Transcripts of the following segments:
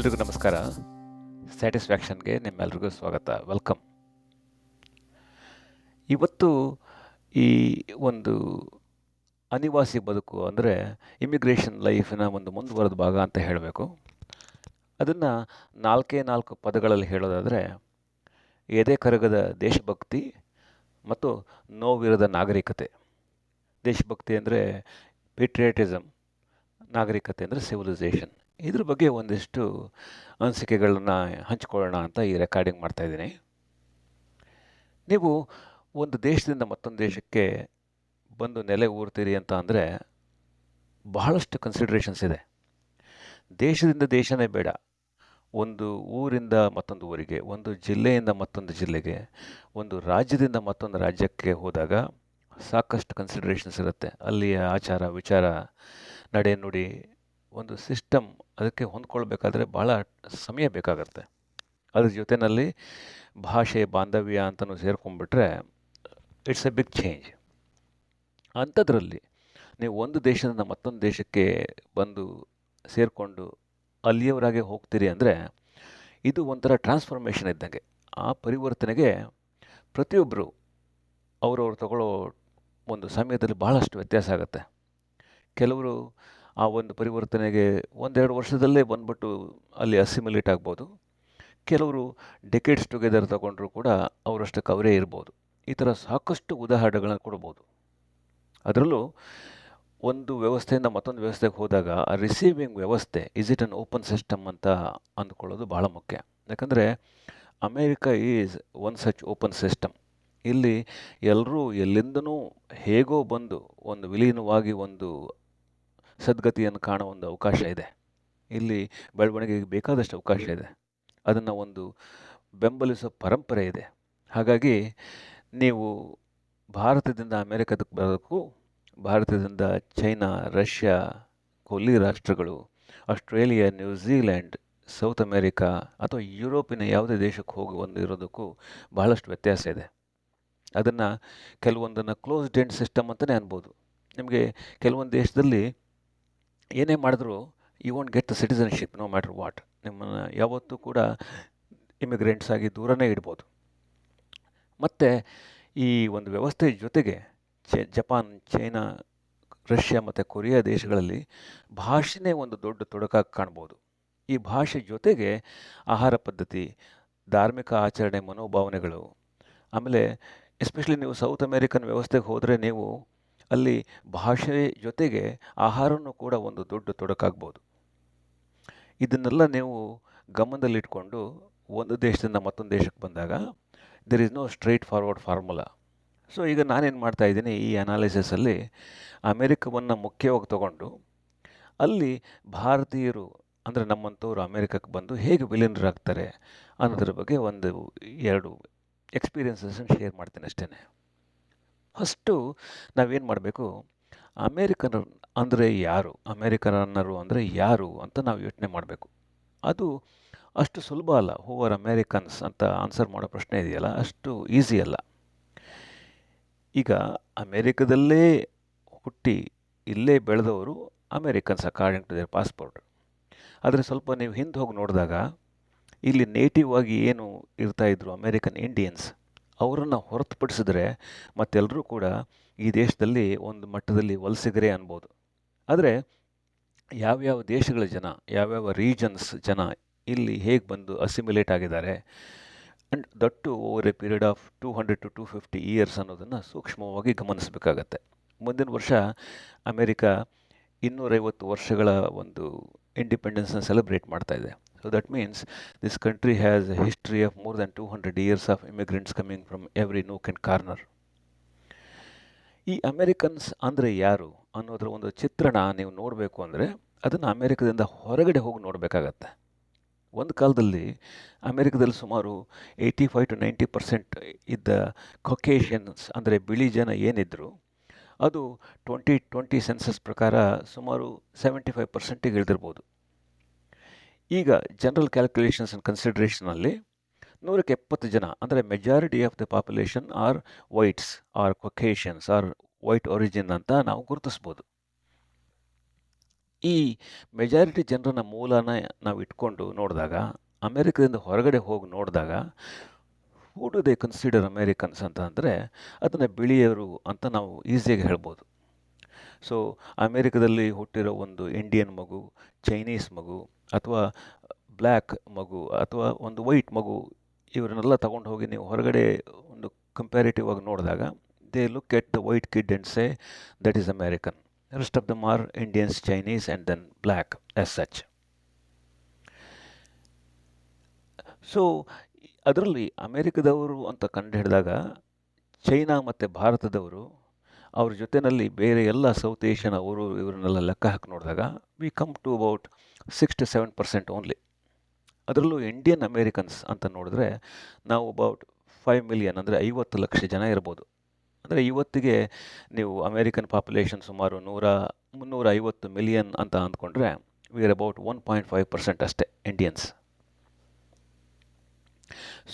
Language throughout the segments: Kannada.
ಎಲ್ರಿಗೂ ನಮಸ್ಕಾರ. ಸ್ಯಾಟಿಸ್ಫ್ಯಾಕ್ಷನ್ಗೆ ನಿಮ್ಮೆಲ್ರಿಗೂ ಸ್ವಾಗತ. ವೆಲ್ಕಮ್. ಇವತ್ತು ಈ ಒಂದು ಅನಿವಾಸಿ ಬದುಕು ಅಂದರೆ ಇಮಿಗ್ರೇಷನ್ ಲೈಫಿನ ಒಂದು ಮುಂದುವರೆದ ಭಾಗ ಅಂತ ಹೇಳಬೇಕು. ಅದನ್ನು ನಾಲ್ಕು ಪದಗಳಲ್ಲಿ ಹೇಳೋದಾದರೆ ಎದೆ ಕರಗದ ದೇಶಭಕ್ತಿ ಮತ್ತು ನೋವಿರದ ನಾಗರಿಕತೆ. ದೇಶಭಕ್ತಿ ಅಂದರೆ ಪೇಟ್ರಿಯಾಟಿಸಮ್, ನಾಗರಿಕತೆ ಅಂದರೆ ಸಿವಿಲೈಸೇಷನ್. ಇದ್ರ ಬಗ್ಗೆ ಒಂದಿಷ್ಟು ಅನಿಸಿಕೆಗಳನ್ನ ಹಂಚ್ಕೊಳ್ಳೋಣ ಅಂತ ಈ ರೆಕಾರ್ಡಿಂಗ್ ಮಾಡ್ತಾಯಿದ್ದೀನಿ. ನೀವು ಒಂದು ದೇಶದಿಂದ ಮತ್ತೊಂದು ದೇಶಕ್ಕೆ ಬಂದು ನೆಲೆ ಊರ್ತೀರಿ ಅಂತ ಅಂದರೆ ಬಹಳಷ್ಟು ಕನ್ಸಿಡ್ರೇಷನ್ಸ್ ಇದೆ. ದೇಶದಿಂದ ದೇಶನೇ ಬೇಡ, ಒಂದು ಊರಿಂದ ಮತ್ತೊಂದು ಊರಿಗೆ, ಒಂದು ಜಿಲ್ಲೆಯಿಂದ ಮತ್ತೊಂದು ಜಿಲ್ಲೆಗೆ, ಒಂದು ರಾಜ್ಯದಿಂದ ಮತ್ತೊಂದು ರಾಜ್ಯಕ್ಕೆ ಹೋದಾಗ ಸಾಕಷ್ಟು ಕನ್ಸಿಡ್ರೇಷನ್ಸ್ ಇರುತ್ತೆ. ಅಲ್ಲಿಯ ಆಚಾರ ವಿಚಾರ, ನಡೆ ನುಡಿ, ಒಂದು ಸಿಸ್ಟಮ್ ಅದಕ್ಕೆ ಹೊಂದ್ಕೊಳ್ಬೇಕಾದ್ರೆ ಭಾಳ ಸಮಯ ಬೇಕಾಗುತ್ತೆ. ಅದ್ರ ಜೊತೆಯಲ್ಲಿ ಭಾಷೆ ಬಾಂಧವ್ಯ ಅಂತಲೂ ಸೇರ್ಕೊಂಡ್ಬಿಟ್ರೆ ಇಟ್ಸ್ ಎ ಬಿಗ್ ಚೇಂಜ್. ಅಂಥದ್ರಲ್ಲಿ ನೀವು ಒಂದು ದೇಶದಿಂದ ಮತ್ತೊಂದು ದೇಶಕ್ಕೆ ಬಂದು ಸೇರಿಕೊಂಡು ಅಲ್ಲಿಯವರಾಗೆ ಹೋಗ್ತೀರಿ ಅಂದರೆ ಇದು ಒಂಥರ ಟ್ರಾನ್ಸ್ಫಾರ್ಮೇಷನ್ ಇದ್ದಂಗೆ. ಆ ಪರಿವರ್ತನೆಗೆ ಪ್ರತಿಯೊಬ್ಬರು ಅವರವ್ರು ತಗೊಳ್ಳೋ ಒಂದು ಸಮಯದಲ್ಲಿ ಭಾಳಷ್ಟು ವ್ಯತ್ಯಾಸ ಆಗುತ್ತೆ. ಕೆಲವರು ಆ ಒಂದು ಪರಿವರ್ತನೆಗೆ 1-2 ವರ್ಷದಲ್ಲೇ ಬಂದ್ಬಿಟ್ಟು ಅಲ್ಲಿ ಅಸಿಮಿಲೇಟ್ ಆಗ್ಬೋದು. ಕೆಲವರು ಡೆಕೇಡ್ಸ್ ಟುಗೆದರ್ ತಗೊಂಡ್ರೂ ಕೂಡ ಅವರಷ್ಟಕ್ಕೆ ಅವರೇ ಇರ್ಬೋದು. ಈ ಥರ ಸಾಕಷ್ಟು ಉದಾಹರಣೆಗಳನ್ನ ಕೊಡ್ಬೋದು. ಅದರಲ್ಲೂ ಒಂದು ವ್ಯವಸ್ಥೆಯಿಂದ ಮತ್ತೊಂದು ವ್ಯವಸ್ಥೆಗೆ ಹೋದಾಗ ಆ ರಿಸೀವಿಂಗ್ ವ್ಯವಸ್ಥೆ is it an open system ಅಂತ ಅಂದ್ಕೊಳ್ಳೋದು ಭಾಳ ಮುಖ್ಯ. ಯಾಕಂದರೆ America is one such open system. ಇಲ್ಲಿ ಎಲ್ಲರೂ ಎಲ್ಲಿಂದನೂ ಹೇಗೋ ಬಂದು ಒಂದು ವಿಲೀನವಾಗಿ ಒಂದು ಸದ್ಗತಿಯನ್ನು ಕಾಣೋ ಒಂದು ಅವಕಾಶ ಇದೆ. ಇಲ್ಲಿ ಬೆಳವಣಿಗೆಗೆ ಬೇಕಾದಷ್ಟು ಅವಕಾಶ ಇದೆ. ಅದನ್ನು ಒಂದು ಬೆಂಬಲಿಸೋ ಪರಂಪರೆ ಇದೆ. ಹಾಗಾಗಿ ನೀವು ಭಾರತದಿಂದ ಅಮೇರಿಕದಕ್ಕೆ ಬರೋದಕ್ಕೂ, ಭಾರತದಿಂದ ಚೈನಾ, ರಷ್ಯಾ, ಕೊಲ್ಲಿ ರಾಷ್ಟ್ರಗಳು, ಆಸ್ಟ್ರೇಲಿಯಾ, ನ್ಯೂಜಿಲ್ಯಾಂಡ್, ಸೌತ್ ಅಮೇರಿಕಾ ಅಥವಾ ಯುರೋಪಿನ ಯಾವುದೇ ದೇಶಕ್ಕೆ ಹೋಗಿ ಇರೋದಕ್ಕೂ ಬಹಳಷ್ಟು ವ್ಯತ್ಯಾಸ ಇದೆ. ಅದನ್ನು ಕೆಲವೊಂದನ್ನು ಕ್ಲೋಸ್ಡ್ ಎಂಡ್ ಸಿಸ್ಟಮ್ ಅಂತಲೇ ಅನ್ಬೋದು. ನಿಮಗೆ ಕೆಲವೊಂದು ದೇಶದಲ್ಲಿ ಏನೇ ಮಾಡಿದ್ರೂ you won't get the citizenship no matter what. ನಿಮ್ಮನ್ನು ಯಾವತ್ತೂ ಕೂಡ ಇಮಿಗ್ರೆಂಟ್ಸ್ ಆಗಿ ದೂರನೇ ಇಡ್ಬೋದು. ಮತ್ತು ಈ ಒಂದು ವ್ಯವಸ್ಥೆ ಜೊತೆಗೆ ಜಪಾನ್, ಚೈನಾ, ರಷ್ಯಾ ಮತ್ತು ಕೊರಿಯಾ ದೇಶಗಳಲ್ಲಿ ಭಾಷೆನೇ ಒಂದು ದೊಡ್ಡ ತೊಡಕಾಗಿ ಕಾಣ್ಬೋದು. ಈ ಭಾಷೆ ಜೊತೆಗೆ ಆಹಾರ ಪದ್ಧತಿ, ಧಾರ್ಮಿಕ ಆಚರಣೆ, ಮನೋಭಾವನೆಗಳು, ಆಮೇಲೆ ಎಸ್ಪೆಷಲಿ ನೀವು ಸೌತ್ ಅಮೇರಿಕನ್ ವ್ಯವಸ್ಥೆಗೆ ಹೋದರೆ ನೀವು ಅಲ್ಲಿ ಭಾಷೆ ಜೊತೆಗೆ ಆಹಾರನೂ ಕೂಡ ಒಂದು ದೊಡ್ಡ ತೊಡಕಾಗ್ಬೋದು. ಇದನ್ನೆಲ್ಲ ನೀವು ಗಮನದಲ್ಲಿಟ್ಕೊಂಡು ಒಂದು ದೇಶದಿಂದ ಮತ್ತೊಂದು ದೇಶಕ್ಕೆ ಬಂದಾಗ there is no straight forward formula. So ಈಗ ನಾನೇನು ಮಾಡ್ತಾಯಿದ್ದೀನಿ, ಈ ಅನಾಲಿಸಿಸಲ್ಲಿ ಅಮೇರಿಕವನ್ನು ಮುಖ್ಯವಾಗಿ ತಗೊಂಡು ಅಲ್ಲಿ ಭಾರತೀಯರು ಅಂದರೆ ನಮ್ಮಂಥವ್ರು ಅಮೇರಿಕಕ್ಕೆ ಬಂದು ಹೇಗೆ ವಿಲೀನರಾಗ್ತಾರೆ ಅನ್ನೋದ್ರ ಬಗ್ಗೆ 1-2 ಎಕ್ಸ್ಪೀರಿಯನ್ಸನ್ನು ಶೇರ್ ಮಾಡ್ತೀನಿ ಅಷ್ಟೇ. ಫಸ್ಟು ನಾವೇನು ಮಾಡಬೇಕು, ಅಮೇರಿಕನ್ ಅಂದರೆ ಯಾರು, ಅಮೇರಿಕನ್ನರು ಅಂದರೆ ಯಾರು ಅಂತ ನಾವು ಯೋಚನೆ ಮಾಡಬೇಕು. ಅದು ಅಷ್ಟು ಸುಲಭ ಅಲ್ಲ. ಹೂ ಆರ್ ಅಮೇರಿಕನ್ಸ್ ಅಂತ ಆನ್ಸರ್ ಮಾಡೋ ಪ್ರಶ್ನೆ ಇದೆಯಲ್ಲ, ಅಷ್ಟು ಈಸಿ ಅಲ್ಲ. ಈಗ ಅಮೇರಿಕದಲ್ಲೇ ಹುಟ್ಟಿ ಇಲ್ಲೇ ಬೆಳೆದವರು Americans according to their passport. ಆದರೆ ಸ್ವಲ್ಪ ನೀವು ಹಿಂದೆ ಹೋಗಿ ನೋಡಿದಾಗ ಇಲ್ಲಿ ನೇಟಿವ್ ಆಗಿ ಏನು ಇರ್ತಾಯಿದ್ರು ಅಮೇರಿಕನ್ ಇಂಡಿಯನ್ಸ್, ಅವರನ್ನು ಹೊರತುಪಡಿಸಿದ್ರೆ ಮತ್ತೆಲ್ಲರೂ ಕೂಡ ಈ ದೇಶದಲ್ಲಿ ಒಂದು ಮಟ್ಟದಲ್ಲಿ ವಲಸಿಗರೇ ಅನ್ಬೋದು. ಆದರೆ ಯಾವ್ಯಾವ ದೇಶಗಳ ಜನ, ಯಾವ್ಯಾವ ರೀಜನ್ಸ್ ಜನ ಇಲ್ಲಿ ಹೇಗೆ ಬಂದು ಅಸಿಮಿಲೇಟ್ ಆಗಿದ್ದಾರೆ and that over a period of 200 to 250 years ಅನ್ನೋದನ್ನು ಸೂಕ್ಷ್ಮವಾಗಿ ಗಮನಿಸಬೇಕಾಗತ್ತೆ. ಮುಂದಿನ ವರ್ಷ ಅಮೇರಿಕಾ 250 ವರ್ಷಗಳ ಒಂದು ಇಂಡಿಪೆಂಡೆನ್ಸ್ನ ಸೆಲೆಬ್ರೇಟ್ ಮಾಡ್ತಾ ಇದೆ. So that means this country has a history of more than 200 years of immigrants coming from every nook and corner. ಈ ಅಮೇರಿಕನ್ಸ್ ಅಂದರೆ ಯಾರು ಅನ್ನೋದರ ಒಂದು ಚಿತ್ರಣ ನೀವು ನೋಡಬೇಕು ಅಂದರೆ ಅದನ್ನು ಅಮೇರಿಕದಿಂದ ಹೊರಗಡೆ ಹೋಗಿ ನೋಡಬೇಕಾಗತ್ತೆ. ಒಂದು ಕಾಲದಲ್ಲಿ ಅಮೇರಿಕದಲ್ಲಿ ಸುಮಾರು 85 to 90% ಇದ್ದ ಕಾಕೇಷಿಯನ್ಸ್ ಅಂದರೆ ಬಿಳಿ ಜನ ಏನಿದ್ರು ಅದು 2020 ಸೆನ್ಸಸ್ ಪ್ರಕಾರ ಸುಮಾರು 75%ಗೆ ಇಳಿದಿರ್ಬೋದು. ಈಗ ಜನರಲ್ ಕ್ಯಾಲ್ಕುಲೇಷನ್ಸ್ ಆ್ಯಂಡ್ ಕನ್ಸಿಡ್ರೇಷನಲ್ಲಿ 170 ಜನ ಅಂದರೆ majority of the population or whites or Caucasians or white origin ಅಂತ ನಾವು ಗುರುತಿಸ್ಬೋದು. ಈ ಮೆಜಾರಿಟಿ ಜನರನ್ನ ಮೂಲನ ನಾವು ಇಟ್ಕೊಂಡು ನೋಡಿದಾಗ, ಅಮೇರಿಕದಿಂದ ಹೊರಗಡೆ ಹೋಗಿ ನೋಡಿದಾಗ, who do they consider Americans ಅಂತ ಅಂದರೆ ಅದನ್ನು ಬಿಳಿಯರು ಅಂತ ನಾವು ಈಸಿಯಾಗಿ ಹೇಳ್ಬೋದು. ಸೊ ಅಮೇರಿಕದಲ್ಲಿ ಹುಟ್ಟಿರೋ ಒಂದು ಇಂಡಿಯನ್ ಮಗು, ಚೈನೀಸ್ ಮಗು, ಅಥವಾ ಬ್ಲ್ಯಾಕ್ ಮಗು, ಅಥವಾ ಒಂದು ವೈಟ್ ಮಗು, ಇವರನ್ನೆಲ್ಲ ತಗೊಂಡು ಹೋಗಿ ನೀವು ಹೊರಗಡೆ ಒಂದು ಕಂಪ್ಯಾರಿಟಿವ್ ಆಗಿ ನೋಡಿದಾಗ, they look at the white kid and say that is American. Rest of them are Indians, Chinese, and then black as such. So ಅದರಲ್ಲಿ ಅಮೇರಿಕದವರು ಅಂತ ಕಂಡು ಹಿಡಿದಾಗ, ಚೈನಾ ಮತ್ತು ಭಾರತದವರು ಅವ್ರ ಜೊತೆಯಲ್ಲಿ ಬೇರೆ ಎಲ್ಲ ಸೌತ್ ಏಷ್ಯನ್ ಅವರು ಇವರನ್ನೆಲ್ಲ ಲೆಕ್ಕ ಹಾಕಿ ನೋಡಿದಾಗ, we come to about 6-7% only. ಅದರಲ್ಲೂ ಇಂಡಿಯನ್ ಅಮೇರಿಕನ್ಸ್ ಅಂತ ನೋಡಿದ್ರೆ ನಾವು ಅಬೌಟ್ 5 ಮಿಲಿಯನ್, ಅಂದರೆ 50 ಲಕ್ಷ ಜನ ಇರ್ಬೋದು. ಅಂದರೆ ಇವತ್ತಿಗೆ ನೀವು ಅಮೇರಿಕನ್ ಪಾಪ್ಯುಲೇಷನ್ ಸುಮಾರು 350 ಮಿಲಿಯನ್ ಅಂತ ಅಂದ್ಕೊಂಡ್ರೆ, ವಿ ಆರ್ ಅಬೌಟ್ 1.5% ಅಷ್ಟೇ ಇಂಡಿಯನ್ಸ್.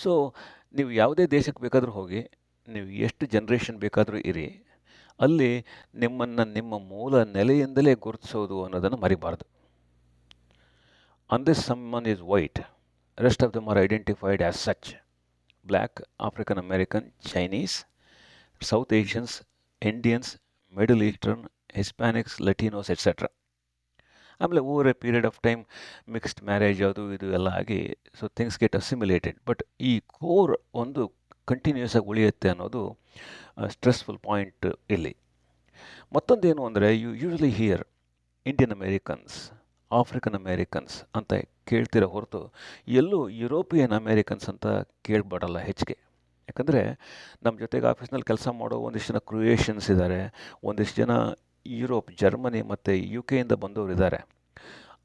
ಸೊ ನೀವು ಯಾವುದೇ ದೇಶಕ್ಕೆ ಬೇಕಾದರೂ ಹೋಗಿ, ನೀವು ಎಷ್ಟು ಜನ್ರೇಷನ್ ಬೇಕಾದರೂ ಇರಿ, ಅಲ್ಲಿ ನಿಮ್ಮನ್ನು ನಿಮ್ಮ ಮೂಲ ನೆಲೆಯಿಂದಲೇ ಗುರುತಿಸೋದು ಅನ್ನೋದನ್ನು ಮರಿಬಾರ್ದು. Unless someone is white, rest of them are identified as such. Black, African American, Chinese, South Asians, Indians, Middle Eastern, Hispanics, Latinos, etc. ಆಮೇಲೆ over a period of time mixed marriage ಅದು ಇದು ಎಲ್ಲ ಆಗಿ, so things get assimilated. But ಈ ಕೋರ್ ಒಂದು ಕಂಟಿನ್ಯೂಸ್ ಆಗಿ ಉಳಿಯುತ್ತೆ ಅನ್ನೋದು ಸ್ಟ್ರೆಸ್ಫುಲ್ ಪಾಯಿಂಟ್ ಇಲ್ಲಿ. ಮತ್ತೊಂದೇನು ಅಂದರೆ, you usually hear Indian Americans, African Americans ಅಂತ ಕೇಳ್ತಿರೋ ಹೊರತು ಎಲ್ಲೂ ಯುರೋಪಿಯನ್ ಅಮೇರಿಕನ್ಸ್ ಅಂತ ಕೇಳ್ಬಾರಲ್ಲ ಹೆಚ್ಚಿಗೆ. ಯಾಕಂದರೆ ನಮ್ಮ ಜೊತೆಗೆ ಆಫೀಸ್ನಲ್ಲಿ ಕೆಲಸ ಮಾಡೋ ಒಂದಿಷ್ಟು ಜನ ಕ್ರೊಯೇಷನ್ಸ್ ಇದ್ದಾರೆ, ಒಂದಿಷ್ಟು ಜನ ಯುರೋಪ್, ಜರ್ಮನಿ ಮತ್ತು UK ಬಂದವರು ಇದ್ದಾರೆ.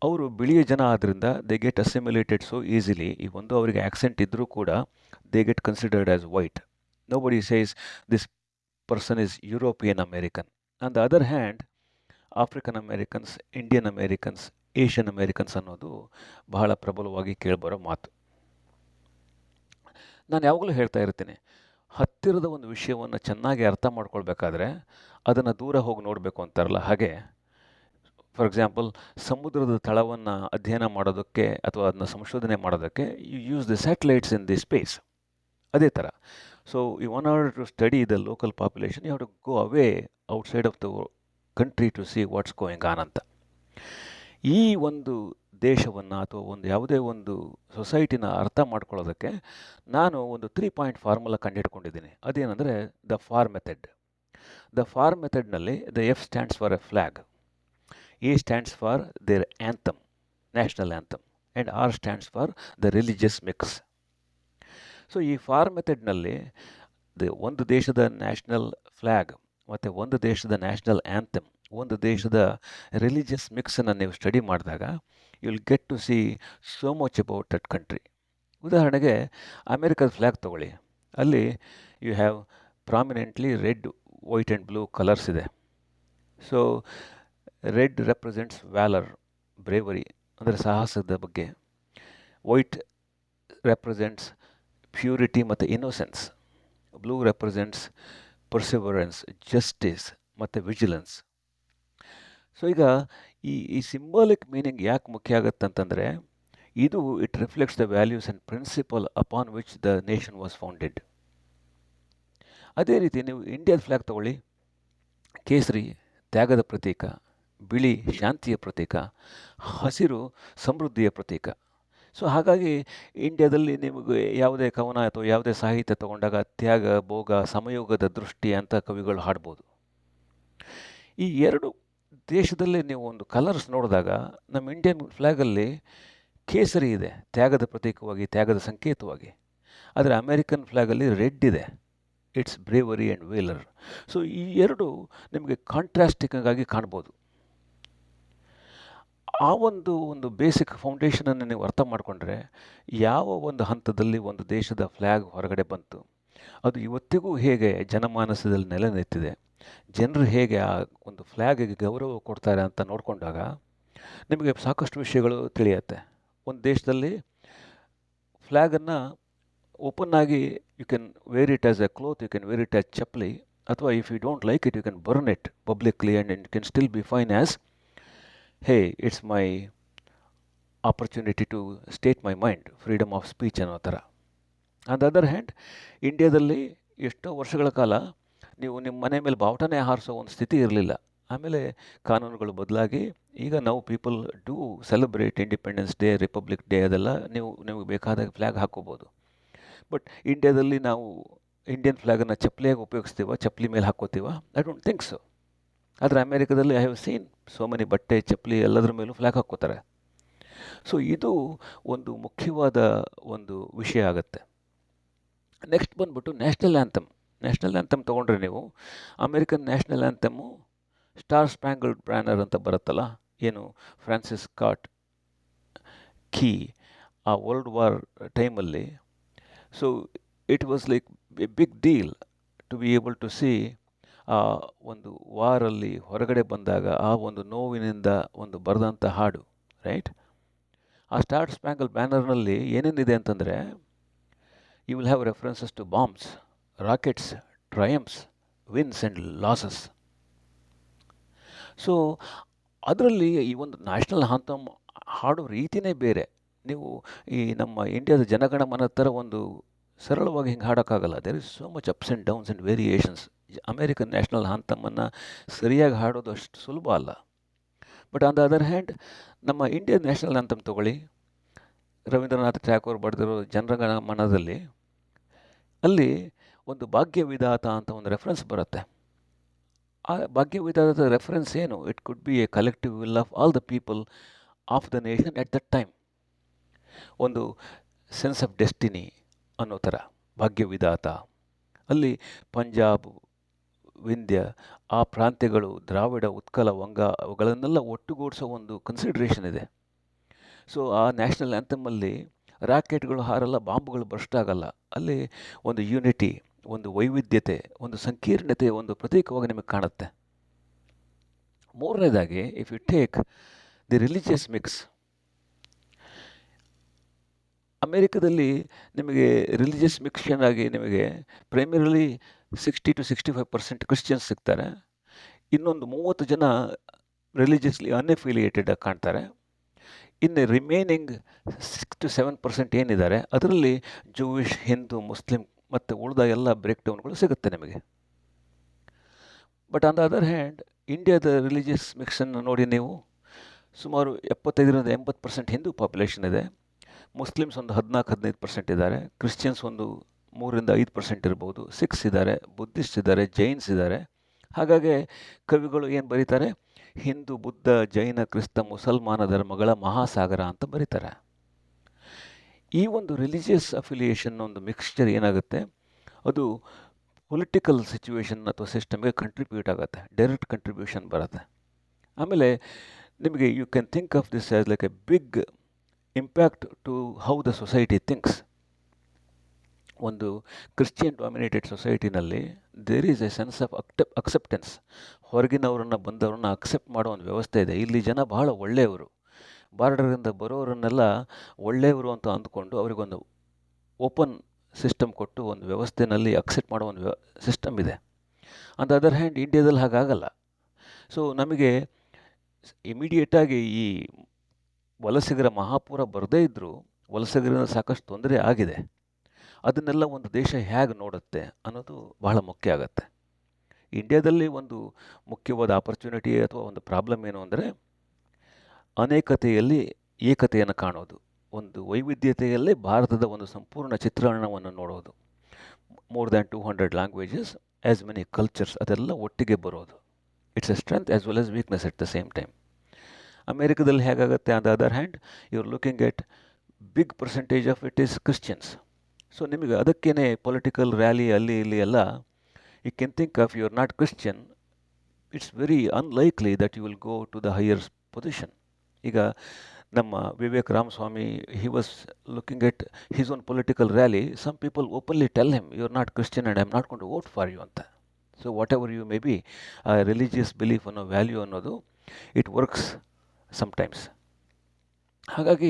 ಅವರು ಬಿಳಿಯ ಜನ ಆದ್ದರಿಂದ ದೇ ಗೆಟ್ ಅಸಿಮ್ಯುಲೇಟೆಡ್ ಸೋ ಈಸಿಲಿ. ಈ ಒಂದು ಅವರಿಗೆ ಆ್ಯಕ್ಸೆಂಟ್ ಇದ್ದರೂ ಕೂಡ they get considered as white. Nobody says this person is European American. On the other hand, African Americans, Indian Americans, Asian Americans ಅನ್ನೋದು ಬಹಳ ಪ್ರಬಲವಾಗಿ ಕೇಳಿಬರೋ ಮಾತು. ನಾನು ಯಾವಾಗಲೂ ಹೇಳ್ತಾ ಇರ್ತೀನಿ, ಹತ್ತಿರದ ಒಂದು ವಿಷಯವನ್ನು ಚೆನ್ನಾಗಿ ಅರ್ಥ ಮಾಡ್ಕೊಳ್ಬೇಕಾದ್ರೆ ಅದನ್ನು ದೂರ ಹೋಗಿ ನೋಡಬೇಕು ಅಂತಾರಲ್ಲ, ಹಾಗೆ ಫಾರ್ ಎಕ್ಸಾಂಪಲ್ ಸಮುದ್ರದ ತಳವನ್ನು ಅಧ್ಯಯನ ಮಾಡೋದಕ್ಕೆ ಅಥವಾ ಅದನ್ನ ಸಂಶೋಧನೆ ಮಾಡೋದಕ್ಕೆ you use the satellites in the space. ಅದೇ ಥರ, so you in order to study the local population, you have to go away outside of the country to see what's going on ಅಂತ. ಈ ಒಂದು ದೇಶವನ್ನು ಅಥವಾ ಒಂದು ಯಾವುದೇ ಒಂದು ಸೊಸೈಟಿನ ಅರ್ಥ ಮಾಡ್ಕೊಳ್ಳೋದಕ್ಕೆ ನಾನು ಒಂದು 3 ಪಾಯಿಂಟ್ ಫಾರ್ಮುಲಾ ಕಂಡುಹಿಡ್ಕೊಂಡಿದ್ದೀನಿ. ಅದೇನೆಂದರೆ the FAR method. The FAR ಮೆಥಡ್ನಲ್ಲಿ the F stands for a flag, A stands for their anthem, national anthem, and R stands for the religious mix. So ಈ ಫಾರ್ ಮೆಥಡ್ನಲ್ಲಿ ಒಂದು ದೇಶದ ನ್ಯಾಷನಲ್ ಫ್ಲ್ಯಾಗ್ ಮತ್ತು ಒಂದು ದೇಶದ ನ್ಯಾಷನಲ್ ಆ್ಯಂಥಮ್, ಒಂದು ದೇಶದ ರಿಲಿಜಿಯಸ್ ಮಿಕ್ಸನ್ನು ನೀವು ಸ್ಟಡಿ ಮಾಡಿದಾಗ you will get to see so much about that country. ಉದಾಹರಣೆಗೆ ಅಮೇರಿಕದ ಫ್ಲ್ಯಾಗ್ ತೊಗೊಳ್ಳಿ, ಅಲ್ಲಿ you have prominently red, white and blue colours ಇದೆ. So red represents valour, bravery, ಅಂದರೆ ಸಾಹಸದ ಬಗ್ಗೆ. ವೈಟ್ ರೆಪ್ರೆಸೆಂಟ್ಸ್ ಪ್ಯೂರಿಟಿ ಮತ್ತು innocence. Blue represents perseverance, justice ಮತ್ತು ವಿಜಿಲೆನ್ಸ್. ಸೊ ಈಗ ಈ ಸಿಂಬಾಲಿಕ್ ಮೀನಿಂಗ್ ಯಾಕೆ ಮುಖ್ಯ ಆಗುತ್ತೆ ಅಂತಂದರೆ, ಇದು it reflects the values and principle upon which the nation was founded. ಅದೇ ರೀತಿ ನೀವು ಇಂಡಿಯಾದ ಫ್ಲ್ಯಾಗ್ ತಗೊಳ್ಳಿ, ಕೇಸರಿ ತ್ಯಾಗದ ಪ್ರತೀಕ, ಬಿಳಿ ಶಾಂತಿಯ ಪ್ರತೀಕ, ಹಸಿರು ಸಮೃದ್ಧಿಯ ಪ್ರತೀಕ. ಸೊ ಹಾಗಾಗಿ ಇಂಡಿಯಾದಲ್ಲಿ ನಿಮಗೆ ಯಾವುದೇ ಕವನ ಅಥವಾ ಯಾವುದೇ ಸಾಹಿತ್ಯ ತಗೊಂಡಾಗ ತ್ಯಾಗ, ಭೋಗ, ಸಮಯೋಗದ ದೃಷ್ಟಿ ಅಂತ ಕವಿಗಳು ಹಾಡ್ಬೋದು. ಈ ಎರಡು ದೇಶದಲ್ಲಿ ನೀವು ಒಂದು ಕಲರ್ಸ್ ನೋಡಿದಾಗ, ನಮ್ಮ ಇಂಡಿಯನ್ ಫ್ಲ್ಯಾಗಲ್ಲಿ ಕೇಸರಿ ಇದೆ ತ್ಯಾಗದ ಪ್ರತೀಕವಾಗಿ, ತ್ಯಾಗದ ಸಂಕೇತವಾಗಿ. ಆದರೆ ಅಮೇರಿಕನ್ ಫ್ಲ್ಯಾಗಲ್ಲಿ ರೆಡ್ ಇದೆ, ಇಟ್ಸ್ ಬ್ರೇವರಿ ಆ್ಯಂಡ್ ವೇಲರ್. ಸೊ ಈ ಎರಡು ನಿಮಗೆ ಕಾಂಟ್ರಾಸ್ಟಿಂಗ್ ಆಗಿ ಕಾಣ್ಬೋದು. ಆ ಒಂದು ಬೇಸಿಕ್ ಫೌಂಡೇಶನನ್ನು ನೀವು ಅರ್ಥ ಮಾಡಿಕೊಂಡ್ರೆ, ಯಾವ ಒಂದು ಹಂತದಲ್ಲಿ ಒಂದು ದೇಶದ ಫ್ಲ್ಯಾಗ್ ಹೊರಗಡೆ ಬಂತು, ಅದು ಇವತ್ತಿಗೂ ಹೇಗೆ ಜನಮಾನಸದಲ್ಲಿ ನೆಲೆ ನಿಂತಿದೆ, ಜನರು ಹೇಗೆ ಆ ಒಂದು ಫ್ಲ್ಯಾಗಿಗೆ ಗೌರವ ಕೊಡ್ತಾರೆ ಅಂತ ನೋಡಿಕೊಂಡಾಗ ನಿಮಗೆ ಸಾಕಷ್ಟು ವಿಷಯಗಳು ತಿಳಿಯುತ್ತೆ. ಒಂದು ದೇಶದಲ್ಲಿ ಫ್ಲ್ಯಾಗನ್ನು ಓಪನ್ ಆಗಿ you can wear it as a cloth, you can wear it as ಚಪ್ಪಲಿ, ಅಥವಾ if you don't like it you can burn it publicly and it can still be fine as hey it's my opportunity to state my mind, freedom of speech ಅನ್ನೋ ಥರ. ಆನ್ ದ ಅದರ್ ಹ್ಯಾಂಡ್, ಇಂಡಿಯಾದಲ್ಲಿ ಎಷ್ಟೋ ವರ್ಷಗಳ ಕಾಲ ನೀವು ನಿಮ್ಮ ಮನೆ ಮೇಲೆ ಬಾವುಟನೇ ಹಾರಿಸೋ ಒಂದು ಸ್ಥಿತಿ ಇರಲಿಲ್ಲ. ಆಮೇಲೆ ಕಾನೂನುಗಳು ಬದಲಾಗಿ ಈಗ ನಾವು people do celebrate independence day, republic day, ಅದೆಲ್ಲ ನಿಮಗೆ ಬೇಕಾದಾಗ ಫ್ಲ್ಯಾಗ್ ಹಾಕ್ಕೋಬೋದು. ಬಟ್ ಇಂಡಿಯಾದಲ್ಲಿ ನಾವು ಇಂಡಿಯನ್ ಫ್ಲ್ಯಾಗನ್ನು ಚಪ್ಪಲಿಯಾಗಿ ಉಪಯೋಗಿಸ್ತೀವ, ಚಪ್ಪಲಿ ಮೇಲೆ ಹಾಕ್ಕೋತೀವ? I don't think so. ಆದರೆ ಅಮೇರಿಕಾದಲ್ಲಿ I have seen so many ಬಟ್ಟೆ, ಚಪ್ಪಲಿ ಎಲ್ಲದರ ಮೇಲೂ ಫ್ಲ್ಯಾಗ್ ಹಾಕ್ಕೋತಾರೆ. ಸೊ ಇದು ಒಂದು ಮುಖ್ಯವಾದ ಒಂದು ವಿಷಯ ಆಗುತ್ತೆ. ನೆಕ್ಸ್ಟ್ ಬಂದ್ಬಿಟ್ಟು ನ್ಯಾಷನಲ್ ಆ್ಯಂಥಮ್. ನ್ಯಾಷನಲ್ ಆ್ಯಂಥಮ್ ತೊಗೊಂಡ್ರೆ ನೀವು American national anthem star spangled banner ಅಂತ ಬರುತ್ತಲ್ಲ, ಏನು ಫ್ರಾನ್ಸಿಸ್ ಸ್ಕಾಟ್ ಕೀ ಆ ವರ್ಲ್ಡ್ ವಾರ್ ಟೈಮಲ್ಲಿ. So it was like a big deal to be able to see ಆ ಒಂದು ವಾರಲ್ಲಿ ಹೊರಗಡೆ ಬಂದಾಗ ಆ ಒಂದು ನೋವಿನಿಂದ ಒಂದು ಬರೆದಂಥ ಹಾಡು, ರೈಟ್? ಆ ಸ್ಟಾರ್ ಸ್ಪ್ಯಾಂಗಲ್ ಬ್ಯಾನರ್ನಲ್ಲಿ ಏನೇನಿದೆ ಅಂತಂದರೆ, you will have references to bombs, rockets, triumphs, wins and losses. So ಅದರಲ್ಲಿ ಈ ಒಂದು ನ್ಯಾಷನಲ್ ಆಂಥಮ್ ಹಾಡೋ ರೀತಿಯೇ ಬೇರೆ. ನೀವು ಈ ನಮ್ಮ ಇಂಡಿಯಾದ ಜನಗಣಮನ ಥರ ಒಂದು ಸರಳವಾಗಿ ಹಿಂಗೆ ಹಾಡೋಕ್ಕಾಗಲ್ಲ. There is so much ups and downs and variations. American national ಆಂಥಮನ್ನು ಸರಿಯಾಗಿ ಹಾಡೋದು ಅಷ್ಟು ಸುಲಭ ಅಲ್ಲ. But on the other hand, ನಮ್ಮ ಇಂಡಿಯನ್ ನ್ಯಾಷನಲ್ ಆಂಥಮ್ ತೊಗೊಳ್ಳಿ, ರವೀಂದ್ರನಾಥ್ ಟ್ಯಾಗೋರ್ ಬರೆದಿರೋ ಜನಗಣಮನದಲ್ಲಿ ಅಲ್ಲಿ ಒಂದು ಭಾಗ್ಯವಿಧಾತ ಅಂತ ಒಂದು ರೆಫರೆನ್ಸ್ ಬರುತ್ತೆ. ಆ ಭಾಗ್ಯವಿಧಾತದ ರೆಫರೆನ್ಸ್ ಏನು? It could be A collective will of all the people of the nation at that time. ಒಂದು ಸೆನ್ಸ್ ಆಫ್ ಡೆಸ್ಟಿನಿ ಅನ್ನೋ ಥರ ಭಾಗ್ಯವಿಧಾತ. ಅಲ್ಲಿ ಪಂಜಾಬ್, ವಿಂಧ್ಯ, ಆ ಪ್ರಾಂತ್ಯಗಳು, ದ್ರಾವಿಡ, ಉತ್ಕಲ, ವಂಗ, ಅವುಗಳನ್ನೆಲ್ಲ ಒಟ್ಟುಗೂಡಿಸೋ ಒಂದು ಕನ್ಸಿಡ್ರೇಷನ್ ಇದೆ. ಸೊ ಆ ನ್ಯಾಷನಲ್ ಆ್ಯಂಥಮಲ್ಲಿ ರಾಕೆಟ್ಗಳು ಹಾರಲ್ಲ, ಬಾಂಬ್ಗಳು ಬರ್ಸ್ಟ್ ಆಗಲ್ಲ. ಅಲ್ಲಿ ಒಂದು ಯೂನಿಟಿ, ಒಂದು ವೈವಿಧ್ಯತೆ, ಒಂದು ಸಂಕೀರ್ಣತೆ, ಒಂದು ಪ್ರತೀಕವಾಗಿ ನಿಮಗೆ ಕಾಣುತ್ತೆ. ಮೂರನೇದಾಗಿ, if you take the religious mix, ಅಮೇರಿಕಾದಲ್ಲಿ ನಿಮಗೆ ರಿಲಿಜಿಯಸ್ ಮಿಕ್ಷನ್ ಆಗಿ ನಿಮಗೆ ಪ್ರೈಮರಿಲಿ 60 to 65% ಕ್ರಿಶ್ಚಿಯನ್ಸ್ ಸಿಗ್ತಾರೆ. ಇನ್ನೊಂದು 30 ಜನ ರಿಲಿಜಿಯಸ್ಲಿ ಅನ್ಎಫಿಲಿಯೇಟೆಡ್ ಆಗಿ ಕಾಣ್ತಾರೆ. ಇನ್ನು ರಿಮೈನಿಂಗ್ 6 to 7% ಏನಿದ್ದಾರೆ ಅದರಲ್ಲಿ ಜೂಯಿಷ್, ಹಿಂದೂ, ಮುಸ್ಲಿಂ ಮತ್ತು ಉಳಿದ ಎಲ್ಲ ಬ್ರೇಕ್ ಡೌನ್ಗಳು ಸಿಗುತ್ತೆ ನಿಮಗೆ. But on the other hand, ಇಂಡಿಯಾದ ರಿಲಿಜಿಯಸ್ ಮಿಕ್ಸನ್ನು ನೋಡಿ ನೀವು, ಸುಮಾರು 75-80% ಹಿಂದೂ ಪಾಪ್ಯುಲೇಷನ್ ಇದೆ. ಮುಸ್ಲಿಮ್ಸ್ ಒಂದು 14-15% ಇದ್ದಾರೆ. ಕ್ರಿಶ್ಚಿಯನ್ಸ್ ಒಂದು 3-5% ಇರ್ಬೋದು. ಸಿಖ್ಸ್ ಇದ್ದಾರೆ, ಬುದ್ಧಿಸ್ಟ್ ಇದ್ದಾರೆ, ಜೈನ್ಸ್ ಇದ್ದಾರೆ. ಹಾಗಾಗಿ ಕವಿಗಳು ಏನು ಬರೀತಾರೆ? ಹಿಂದೂ, ಬುದ್ಧ, ಜೈನ, ಕ್ರಿಸ್ತ, ಮುಸಲ್ಮಾನ ಧರ್ಮಗಳ ಮಹಾಸಾಗರ ಅಂತ ಬರೀತಾರೆ. ಈ ಒಂದು ರಿಲಿಜಿಯಸ್ ಅಫಿಲಿಯೇಷನ್ ಒಂದು ಮಿಕ್ಸ್ಚರ್ ಏನಾಗುತ್ತೆ, ಅದು ಪೊಲಿಟಿಕಲ್ ಸಿಚುವೇಶನ್ ಅಥವಾ ಸಿಸ್ಟಮ್ಗೆ ಕಂಟ್ರಿಬ್ಯೂಟ್ ಆಗುತ್ತೆ, ಡೈರೆಕ್ಟ್ ಕಂಟ್ರಿಬ್ಯೂಷನ್ ಬರುತ್ತೆ. ಆಮೇಲೆ ನಿಮಗೆ you can think of this as like a big impact to how the society thinks. ಒಂದು ಕ್ರಿಶ್ಚಿಯನ್ ಡಾಮಿನೇಟೆಡ್ ಸೊಸೈಟಿನಲ್ಲಿ there is a sense of acceptance. ಹೊರಗಿನವರನ್ನು ಬಂದವ್ರನ್ನ ಅಕ್ಸೆಪ್ಟ್ ಮಾಡೋ ಒಂದು ವ್ಯವಸ್ಥೆ ಇದೆ. ಇಲ್ಲಿ ಜನ ಬಹಳ ಒಳ್ಳೆಯವರು, ಬಾರ್ಡರಿಂದ ಬರೋರನ್ನೆಲ್ಲ ಒಳ್ಳೆಯವರು ಅಂತ ಅಂದ್ಕೊಂಡು ಅವರಿಗೊಂದು ಓಪನ್ ಸಿಸ್ಟಮ್ ಕೊಟ್ಟು ಒಂದು ವ್ಯವಸ್ಥೆಯಲ್ಲಿ ಅಕ್ಸೆಪ್ಟ್ ಮಾಡೋ ಒಂದು ಸಿಸ್ಟಮ್ ಇದೆ. ಆನ್ ದ ಅದರ್ ಹ್ಯಾಂಡ್, ಇಂಡಿಯಾದಲ್ಲಿ ಹಾಗಾಗಲ್ಲ. ಸೊ ನಮಗೆ ಇಮಿಡಿಯೇಟಾಗಿ ಈ ವಲಸಿಗರ ಮಹಾಪೂರ ಬರದೇ ಇದ್ದರೂ ವಲಸಿಗರಿಂದ ಸಾಕಷ್ಟು ತೊಂದರೆ ಆಗಿದೆ. ಅದನ್ನೆಲ್ಲ ಒಂದು ದೇಶ ಹೇಗೆ ನೋಡುತ್ತೆ ಅನ್ನೋದು ಬಹಳ ಮುಖ್ಯ ಆಗುತ್ತೆ. ಇಂಡಿಯಾದಲ್ಲಿ ಒಂದು ಮುಖ್ಯವಾದ ಆಪರ್ಚುನಿಟಿ ಅಥವಾ ಒಂದು ಪ್ರಾಬ್ಲಮ್ ಏನು ಅಂದರೆ, ಅನೇಕತೆಯಲ್ಲಿ ಏಕತೆಯನ್ನು ಕಾಣೋದು, ಒಂದು ವೈವಿಧ್ಯತೆಯಲ್ಲೇ ಭಾರತದ ಒಂದು ಸಂಪೂರ್ಣ ಚಿತ್ರಣವನ್ನು ನೋಡೋದು. More than 200 languages, as many cultures, ಅದೆಲ್ಲ ಒಟ್ಟಿಗೆ ಬರೋದು. It's a strength as well as weakness at the same time. ಅಮೇರಿಕಾದಲ್ಲಿ ಹೇಗಾಗುತ್ತೆ? On the other hand, you are looking at big percentage of it is Christians. So ನಿಮಗೆ ಅದಕ್ಕೇ ಪೊಲಿಟಿಕಲ್ ರ್ಯಾಲಿ ಅಲ್ಲಿ ಇಲ್ಲಿ ಎಲ್ಲ, you can think of you are not Christian, it's very unlikely that you will go to the higher position. ಈಗ ನಮ್ಮ Vivek Ramaswamy, he was looking at his own political rally. Some people openly tell him, you are not Christian and I am not going to vote for you ಅಂತ. So whatever you may be, ಆ ರಿಲಿಜಿಯಸ್ ಬಿಲೀಫ್ ಅನ್ನೋ ವ್ಯಾಲ್ಯೂ ಅನ್ನೋದು ಇಟ್ ವರ್ಕ್ಸ್ ಸಮ್ಟೈಮ್ಸ್. ಹಾಗಾಗಿ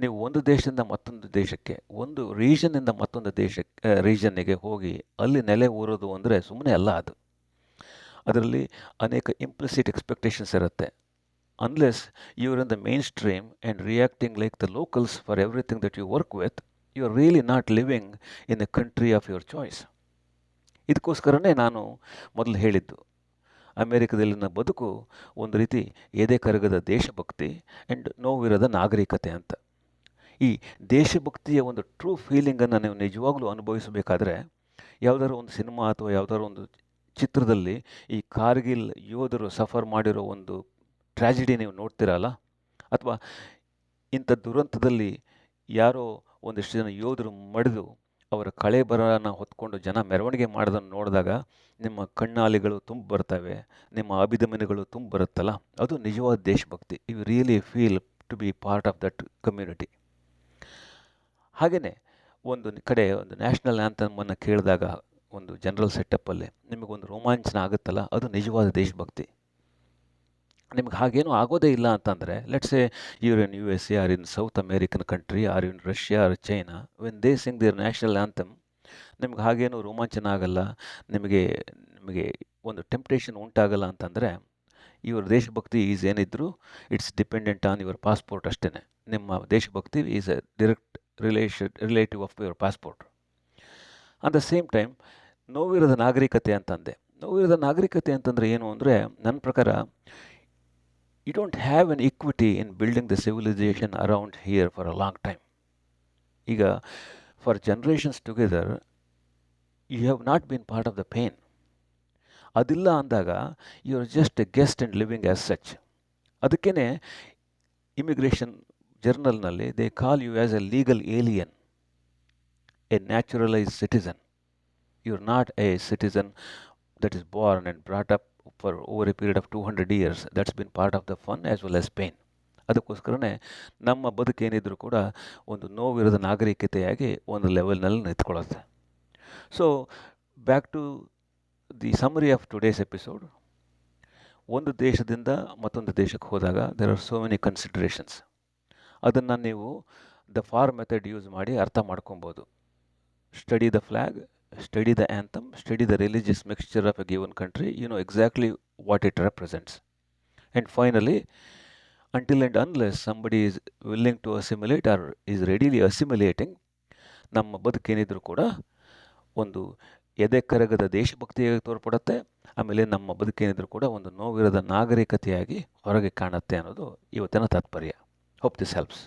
ನೀವು ಒಂದು ದೇಶದಿಂದ ಮತ್ತೊಂದು ದೇಶಕ್ಕೆ, ಒಂದು ರೀಜನ್ನಿಂದ ಮತ್ತೊಂದು ರೀಜನ್ನಿಗೆ ಹೋಗಿ ಅಲ್ಲಿ ನೆಲೆ ಊರೋದು ಅಂದರೆ ಸುಮ್ಮನೆ ಅಲ್ಲ ಅದು. ಅದರಲ್ಲಿ ಅನೇಕ ಇಂಪ್ಲಿಸಿಟ್ ಎಕ್ಸ್ಪೆಕ್ಟೇಷನ್ಸ್ ಇರುತ್ತೆ, unless you're in the mainstream and reacting like the locals for everything that you work with, you're really not living in a country of your choice. ಇದಕ್ಕೋಸ್ಕರನೇ ನಾನು ಮೊದಲು ಹೇಳಿದ್ದು, ಅಮೇರಿಕದಲ್ಲಿನ ಬದುಕು ಒಂದು ರೀತಿ ಎದೆ ಕರಗದ ದೇಶಭಕ್ತಿ ಆ್ಯಂಡ್ ನೋವಿರದ ನಾಗರಿಕತೆ ಅಂತ. ಈ ದೇಶಭಕ್ತಿಯ ಒಂದು ಟ್ರೂ ಫೀಲಿಂಗನ್ನು ನೀವು ನಿಜವಾಗ್ಲೂ ಅನುಭವಿಸಬೇಕಾದ್ರೆ, ಯಾವುದಾದ್ರು ಒಂದು ಸಿನಿಮಾ ಅಥವಾ ಯಾವುದಾದ್ರು ಒಂದು ಚಿತ್ರದಲ್ಲಿ ಈ ಕಾರ್ಗಿಲ್ ಯೋಧರು ಸಫರ್ ಮಾಡಿರೋ ಒಂದು ಟ್ರ್ಯಾಜಿಡಿ ನೀವು ನೋಡ್ತೀರಲ್ಲ, ಅಥವಾ ಇಂಥ ದುರಂತದಲ್ಲಿ ಯಾರೋ ಒಂದಿಷ್ಟು ಜನ ಯೋಧರು ಮಡಿದು ಅವರ ಕಳೇಬರನ ಹೊತ್ಕೊಂಡು ಜನ ಮೆರವಣಿಗೆ ಮಾಡೋದನ್ನು ನೋಡಿದಾಗ ನಿಮ್ಮ ಕಣ್ಣಾಲಿಗಳು ತುಂಬ ಬರ್ತವೆ, ನಿಮ್ಮ ಅಭಿಧಮನಿಗಳು ತುಂಬ ಬರುತ್ತಲ್ಲ, ಅದು ನಿಜವಾದ ದೇಶಭಕ್ತಿ. You really feel to be part of that community. ಹಾಗೆಯೇ ಒಂದು ಕಡೆ ಒಂದು ನ್ಯಾಷನಲ್ ಆ್ಯಂಥಮನ್ನು ಕೇಳಿದಾಗ ಒಂದು ಜನರಲ್ ಸೆಟಪ್ಪಲ್ಲಿ ನಿಮಗೊಂದು ರೋಮಾಂಚನ ಆಗುತ್ತಲ್ಲ, ಅದು ನಿಜವಾದ ದೇಶಭಕ್ತಿ. ನಿಮ್ಗೆ ಹಾಗೇನೂ ಆಗೋದೇ ಇಲ್ಲ ಅಂತಂದರೆ, let's a you're in U S A or in South American country or in Russia or China, when they sing their national anthem, ನಿಮ್ಗೆ ಹಾಗೇನೂ ರೋಮಾಂಚನ ಆಗಲ್ಲ, ನಿಮಗೆ ಒಂದು ಟೆಂಪ್ಟೇಷನ್ ಉಂಟಾಗಲ್ಲ ಅಂತಂದರೆ, ಇವ್ರ ದೇಶಭಕ್ತಿ ಈಸ್ ಏನಿದ್ರು it's dependent on your passport ಅಷ್ಟೇ. ನಿಮ್ಮ ದೇಶಭಕ್ತಿ is a direct relative of your passport. At the same time ನೋವಿರದ ನಾಗರಿಕತೆ ಅಂತಂದೆ. ನೋವಿರದ ನಾಗರಿಕತೆ ಅಂತಂದರೆ ಏನು ಅಂದರೆ, ನನ್ನ ಪ್ರಕಾರ you don't have an equity in building the civilization around here for a long time. ಈಗ for generations together you have not been part of the pain. ಅದಿಲ್ಲ ಅಂದಾಗ you are just a guest and living as such. ಅದಕ್ಕೇ immigration ಜರ್ನಲ್ನಲ್ಲಿ they call you as a legal alien, a naturalized citizen. You are not a citizen that is born and brought up for over a period of 200 years. That's been part of the fun as well as pain. ಅದಕ್ಕೋಸ್ಕರನೇ ನಮ್ಮ ಬದುಕೇನಿದ್ರು ಕೂಡ ಒಂದು ನೋವಿರದ ನಾಗರಿಕತೆಯಾಗಿ ಒಂದು ಲೆವೆಲ್ನಲ್ಲಿ ನಿಂತ್ಕೊಳ್ಳುತ್ತೆ. So back to the summary of today's episode. ಒಂದು ದೇಶದಿಂದ ಮತ್ತೊಂದು ದೇಶಕ್ಕೆ ಹೋದಾಗ there are so many considerations. ಅದನ್ನು ನೀವು ದ ಫಾರ್ ಮೆಥಡ್ ಯೂಸ್ ಮಾಡಿ ಅರ್ಥ ಮಾಡ್ಕೊಬೋದು. Study the flag, study the anthem, study the religious mixture of a given country, you know exactly what it represents. And finally, until and unless somebody is willing to assimilate or is readily assimilating, ನಮ್ಮ ಬದುಕೇನಿದ್ರು ಕೂಡ ಒಂದು ಎದೆ ಕರಗದ ದೇಶಭಕ್ತಿಯಾಗಿ ತೋರ್ಪಡುತ್ತೆ. ಆಮೇಲೆ ನಮ್ಮ ಬದುಕೇನಿದ್ರು ಕೂಡ ಒಂದು ನೋವಿರದ ನಾಗರಿಕತೆಯಾಗಿ ಹೊರಗೆ ಕಾಣುತ್ತೆ ಅನ್ನೋದು ಇವತ್ತಿನ ತಾತ್ಪರ್ಯ. Hope this helps.